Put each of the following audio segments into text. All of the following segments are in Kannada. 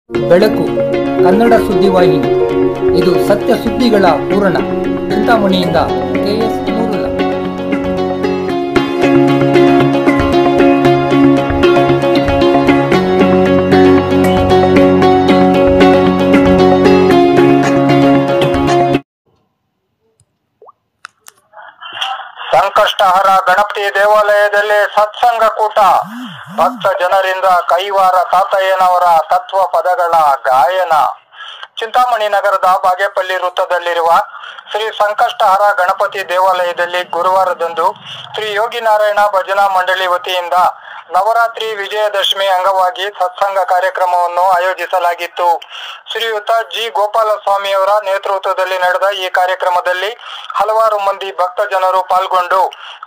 ಬೆಳಕು ಕನ್ನಡ ಸುದ್ದಿವಾಹಿನಿ. ಇದು ಸತ್ಯ ಸುದ್ದಿಗಳ ಪೂರಣ. ಚಿಂತಾಮಣಿಯಿಂದ KS ನೂರುಲ್ಲ. ಸಂಕಷ್ಟಹರ ಗಣಪತಿ ದೇವಾಲಯದಲ್ಲಿ ಸತ್ಸಂಗ ಕೂಟ. ಭಕ್ತ ಜನರಿಂದ ಕೈವಾರ ತಾತಯ್ಯನವರ ತತ್ವ ಪದಗಳ ಗಾಯನ. ಚಿಂತಾಮಣಿ ನಗರದ ಬಾಗೇಪಲ್ಲಿ ವೃತ್ತದಲ್ಲಿರುವ ಶ್ರೀ ಸಂಕಷ್ಟಹರ ಗಣಪತಿ ದೇವಾಲಯದಲ್ಲಿ ಗುರುವಾರದಂದು ಶ್ರೀ ಯೋಗಿನಾರಾಯಣ ಭಜನಾ ಮಂಡಳಿ ವತಿಯಿಂದ ನವರಾತ್ರಿ ವಿಜಯದಶಮಿ ಅಂಗವಾಗಿ ಸತ್ಸಂಗ ಕಾರ್ಯಕ್ರಮವನ್ನು ಆಯೋಜಿಸಲಾಗಿತ್ತು. ಶ್ರೀಯುತ ಜಿ ಗೋಪಾಲಸ್ವಾಮಿಯವರ ನೇತೃತ್ವದಲ್ಲಿ ನಡೆದ ಈ ಕಾರ್ಯಕ್ರಮದಲ್ಲಿ ಹಲವಾರು ಮಂದಿ ಭಕ್ತ ಜನರು ಪಾಲ್ಗೊಂಡು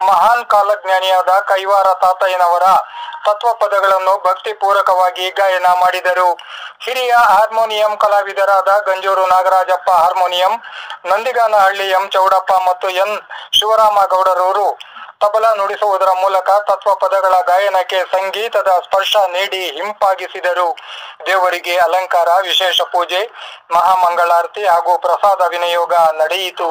ಮಹಾನ್ ಕಾಲಜ್ಞಾನಿಯಾದ ಕೈವಾರ ತಾತಯ್ಯನವರ ತತ್ವ ಪದಗಳನ್ನು ಭಕ್ತಿಪೂರ್ವಕವಾಗಿ ಗಾಯನ ಮಾಡಿದರು. ಹಿರಿಯ ಹಾರ್ಮೋನಿಯಂ ಕಲಾವಿದರಾದ ಗಂಜೂರು ನಾಗರಾಜಪ್ಪ ಹಾರ್ಮೋನಿಯಂ, ನಂದಿಗಾನಹಳ್ಳಿ ಎಂ ಚೌಡಪ್ಪ ಮತ್ತು ಎನ್ ಶಿವರಾಮಗೌಡರವರು ತಬಲಾ ನುಡಿಸುವುದರ ಮೂಲಕ ತತ್ವ ಪದಗಳ ಗಾಯನಕ್ಕೆ ಸಂಗೀತದ ಸ್ಪರ್ಶ ನೀಡಿ ಹಿಂಪಾಗಿಸಿದರು. ದೇವರಿಗೆ ಅಲಂಕಾರ, ವಿಶೇಷ ಪೂಜೆ, ಮಹಾಮಂಗಳಾರತಿ ಹಾಗೂ ಪ್ರಸಾದ ವಿನಿಯೋಗ ನಡೆಯಿತು.